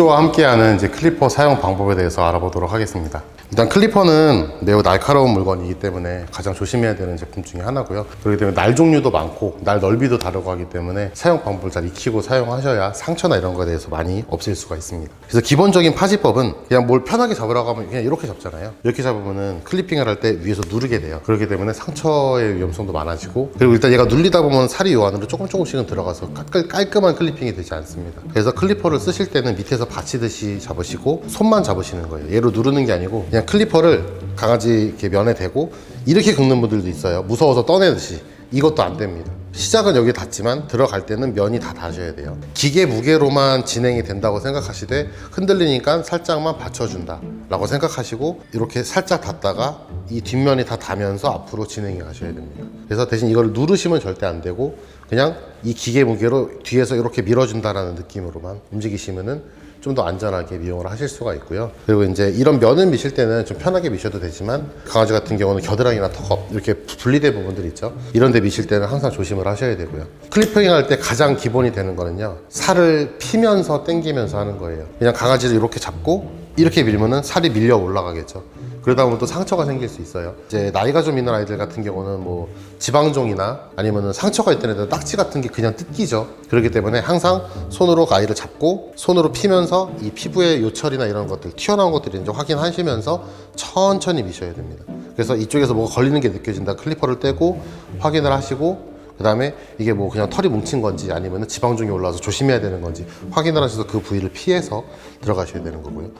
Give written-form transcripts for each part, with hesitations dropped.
욕조와 함께하는 이제 클리퍼 사용 방법에 대해서 알아보도록 하겠습니다. 일단 클리퍼는 매우 날카로운 물건이기 때문에 가장 조심해야 되는 제품 중에 하나고요. 그렇기 때문에 날 종류도 많고 날 넓이도 다르고 하기 때문에 사용 방법을 잘 익히고 사용하셔야 상처나 이런 거에 대해서 많이 없앨 수가 있습니다. 그래서 기본적인 파지법은 그냥 뭘 편하게 잡으라고 하면 그냥 이렇게 잡잖아요. 이렇게 잡으면은 클리핑을 할 때 위에서 누르게 돼요. 그렇기 때문에 상처의 위험성도 많아지고, 그리고 일단 얘가 눌리다 보면 살이 요 안으로 조금씩은 들어가서 깔끔한 클리핑이 되지 않습니다. 그래서 클리퍼를 쓰실 때는 밑에서 받치듯이 잡으시고 손만 잡으시는 거예요. 얘로 누르는 게 아니고 그냥 클리퍼를 강아지 이렇게 면에 대고 이렇게 긁는 분들도 있어요. 무서워서 떠내듯이. 이것도 안 됩니다. 시작은 여기 닿지만 들어갈 때는 면이 다 닿으셔야 돼요. 기계 무게로만 진행이 된다고 생각하시되 흔들리니까 살짝만 받쳐준다 라고 생각하시고 이렇게 살짝 닿다가 이 뒷면이 다 닿으면서 앞으로 진행해 가셔야 됩니다. 그래서 대신 이걸 누르시면 절대 안 되고 그냥 이 기계 무게로 뒤에서 이렇게 밀어준다라는 느낌으로만 움직이시면은 좀 더 안전하게 미용을 하실 수가 있고요. 그리고 이제 이런 면을 미실 때는 좀 편하게 미셔도 되지만 강아지 같은 경우는 겨드랑이나 턱업 이렇게 분리된 부분들 있죠. 이런 데 미실 때는 항상 조심을 하셔야 되고요. 클리핑 할 때 가장 기본이 되는 거는요, 살을 피면서 당기면서 하는 거예요. 그냥 강아지를 이렇게 잡고 이렇게 밀면은 살이 밀려 올라가겠죠. 그러다 보면 또 상처가 생길 수 있어요. 이제 나이가 좀 있는 아이들 같은 경우는 뭐 지방종이나 아니면은 상처가 있던 애들 딱지 같은 게 그냥 뜯기죠. 그렇기 때문에 항상 손으로 아이를 잡고 손으로 피면서 이 피부의 요철이나 이런 것들, 튀어나온 것들이 이제 확인하시면서 천천히 미셔야 됩니다. 그래서 이쪽에서 뭐가 걸리는 게 느껴진다, 클리퍼를 떼고 확인을 하시고, 그 다음에 이게 뭐 그냥 털이 뭉친 건지 아니면 지방종이 올라와서 조심해야 되는 건지 확인을 하셔서 그 부위를 피해서 들어가셔야 되는 거고요.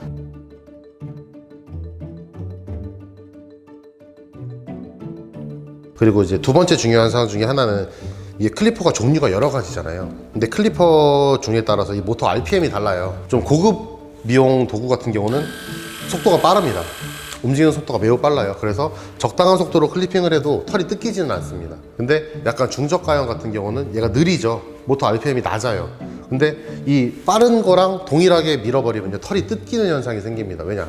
그리고 이제 두 번째 중요한 사항 중에 하나는 이게 클리퍼가 종류가 여러 가지잖아요. 근데 클리퍼 종류에 따라서 이 모터 RPM이 달라요. 좀 고급 미용 도구 같은 경우는 속도가 빠릅니다. 움직이는 속도가 매우 빨라요. 그래서 적당한 속도로 클리핑을 해도 털이 뜯기지는 않습니다. 근데 약간 중저가형 같은 경우는 얘가 느리죠. 모터 RPM이 낮아요. 근데 이 빠른 거랑 동일하게 밀어버리면 털이 뜯기는 현상이 생깁니다. 왜냐?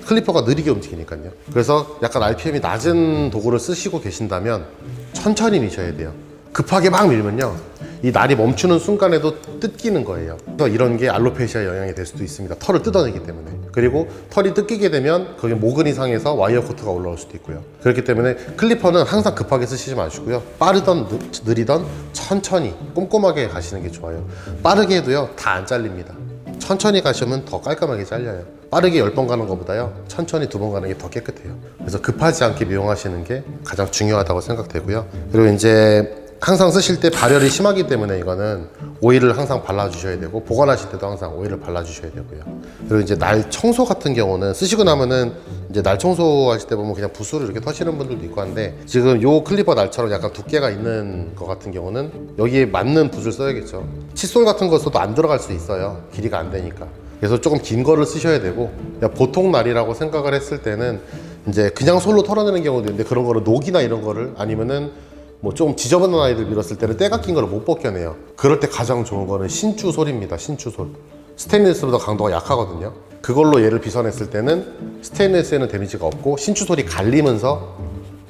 클리퍼가 느리게 움직이니까요. 그래서 약간 RPM이 낮은 도구를 쓰시고 계신다면 천천히 미셔야 돼요. 급하게 막 밀면요, 이 날이 멈추는 순간에도 뜯기는 거예요. 그래서 이런 게 알로페시아 영향이 될 수도 있습니다. 털을 뜯어내기 때문에. 그리고 털이 뜯기게 되면 거기 모근이 상해서 와이어 코트가 올라올 수도 있고요. 그렇기 때문에 클리퍼는 항상 급하게 쓰시지 마시고요, 빠르던 느리던 천천히 꼼꼼하게 가시는 게 좋아요. 빠르게 해도요 다 안 잘립니다. 천천히 가시면 더 깔끔하게 잘려요. 빠르게 10번 가는 것보다요 천천히 2번 가는 게 더 깨끗해요. 그래서 급하지 않게 미용하시는 게 가장 중요하다고 생각되고요. 그리고 이제 항상 쓰실 때 발열이 심하기 때문에 이거는 오일을 항상 발라주셔야 되고, 보관하실 때도 항상 오일을 발라주셔야 되고요. 그리고 이제 날 청소 같은 경우는 쓰시고 나면은 이제 날 청소하실 때 보면 그냥 붓으로 이렇게 터시는 분들도 있고 한데, 지금 요 클리퍼 날처럼 약간 두께가 있는 것 같은 경우는 여기에 맞는 붓을 써야겠죠. 칫솔 같은 거 써도 안 들어갈 수 있어요. 길이가 안 되니까. 그래서 조금 긴 거를 쓰셔야 되고, 보통 날이라고 생각을 했을 때는 이제 그냥 솔로 털어내는 경우도 있는데, 그런 거를 녹이나 이런 거를 아니면은 뭐 좀 지저분한 아이들 밀었을 때는 때가 낀 거를 못 벗겨내요. 그럴 때 가장 좋은 거는 신추솔입니다. 신추솔. 스테인리스보다 강도가 약하거든요. 그걸로 얘를 빗어냈을 때는 스테인리스에는 데미지가 없고 신추솔이 갈리면서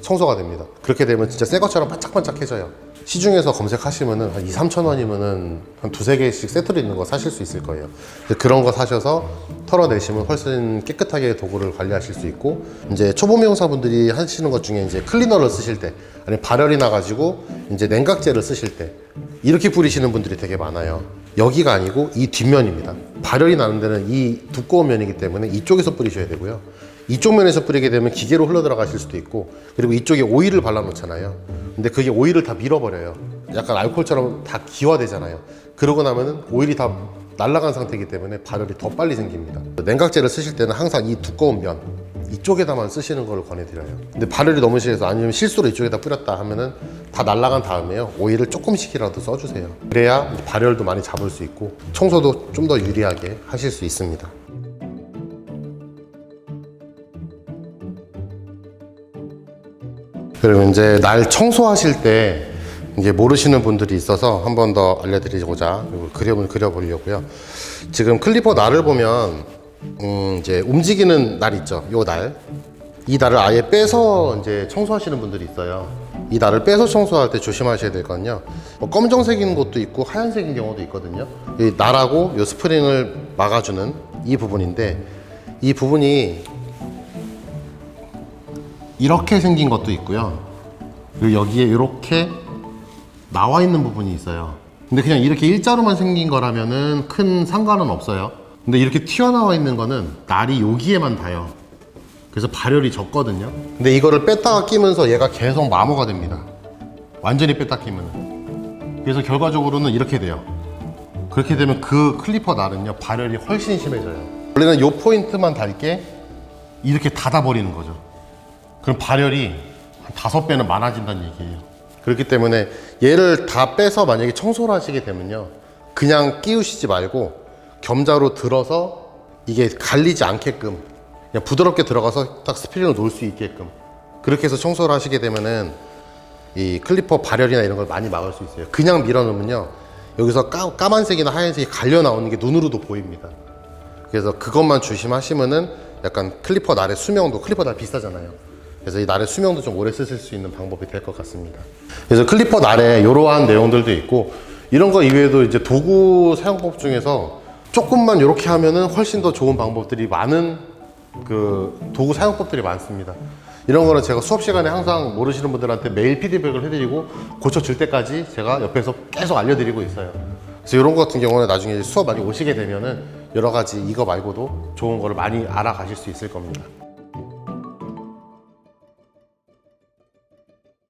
청소가 됩니다. 그렇게 되면 진짜 새 것처럼 반짝반짝해져요. 시중에서 검색하시면은 한 2-3천 원이면은 한 2-3개씩 세트로 있는 거 사실 수 있을 거예요. 그런 거 사셔서 털어내시면 훨씬 깨끗하게 도구를 관리하실 수 있고, 이제 초보 미용사분들이 하시는 것 중에 이제 클리너를 쓰실 때, 아니면 발열이 나가지고 이제 냉각제를 쓰실 때 이렇게 뿌리시는 분들이 되게 많아요. 여기가 아니고 이 뒷면입니다. 발열이 나는 데는 이 두꺼운 면이기 때문에 이쪽에서 뿌리셔야 되고요. 이쪽 면에서 뿌리게 되면 기계로 흘러 들어가실 수도 있고, 그리고 이쪽에 오일을 발라 놓잖아요. 근데 그게 오일을 다 밀어버려요. 약간 알코올처럼 다 기화되잖아요. 그러고 나면은 오일이 다 날아간 상태이기 때문에 발열이 더 빨리 생깁니다. 냉각제를 쓰실 때는 항상 이 두꺼운 면 이쪽에다만 쓰시는 걸 권해드려요. 근데 발열이 너무 심해서 아니면 실수로 이쪽에다 뿌렸다 하면은 다 날아간 다음에요, 오일을 조금씩이라도 써주세요. 그래야 발열도 많이 잡을 수 있고 청소도 좀 더 유리하게 하실 수 있습니다. 그리고 이제 날 청소하실 때 이게 모르시는 분들이 있어서 한 번 더 알려드리고자 그림을 그려보려고요. 지금 클리퍼 날을 보면 이제 움직이는 날 있죠. 요 날 이 날을 아예 빼서 이제 청소하시는 분들이 있어요. 이 날을 빼서 청소할 때 조심하셔야 될 거는요, 뭐 검정색인 것도 있고 하얀색인 경우도 있거든요. 이 날하고 이 스프링을 막아주는 이 부분인데, 이 부분이 이렇게 생긴 것도 있고요, 그리고 여기에 이렇게 나와 있는 부분이 있어요. 근데 그냥 이렇게 일자로만 생긴 거라면은 큰 상관은 없어요. 근데 이렇게 튀어나와 있는 거는 날이 여기에만 닿아요. 그래서 발열이 적거든요. 근데 이거를 뺐다가 끼면서 얘가 계속 마모가 됩니다. 완전히 뺐다 끼면. 그래서 결과적으로는 이렇게 돼요. 그렇게 되면 그 클리퍼 날은요, 발열이 훨씬 심해져요. 원래는 이 포인트만 닳게 이렇게 닫아버리는 거죠. 그럼 발열이 한 5배는 많아진다는 얘기예요. 그렇기 때문에 얘를 다 빼서 만약에 청소를 하시게 되면요, 그냥 끼우시지 말고 겸자로 들어서 이게 갈리지 않게끔 그냥 부드럽게 들어가서 딱 스프링을 놓을 수 있게끔 그렇게 해서 청소를 하시게 되면은 이 클리퍼 발열이나 이런 걸 많이 막을 수 있어요. 그냥 밀어 놓으면요, 여기서 까만색이나 하얀색이 갈려 나오는 게 눈으로도 보입니다. 그래서 그것만 조심하시면은 약간 클리퍼 날의 수명도, 클리퍼 날 비싸잖아요. 그래서 이 날의 수명도 좀 오래 쓰실 수 있는 방법이 될 것 같습니다. 그래서 클리퍼 날에 이러한 내용들도 있고, 이런 거 이외에도 이제 도구 사용법 중에서 조금만 이렇게 하면은 훨씬 더 좋은 방법들이 많은 그 도구 사용법들이 많습니다. 이런 거는 제가 수업 시간에 항상 모르시는 분들한테 매일 피드백을 해드리고 고쳐질 때까지 제가 옆에서 계속 알려드리고 있어요. 그래서 이런 거 같은 경우는 나중에 수업 많이 오시게 되면은 여러 가지 이거 말고도 좋은 거를 많이 알아가실 수 있을 겁니다.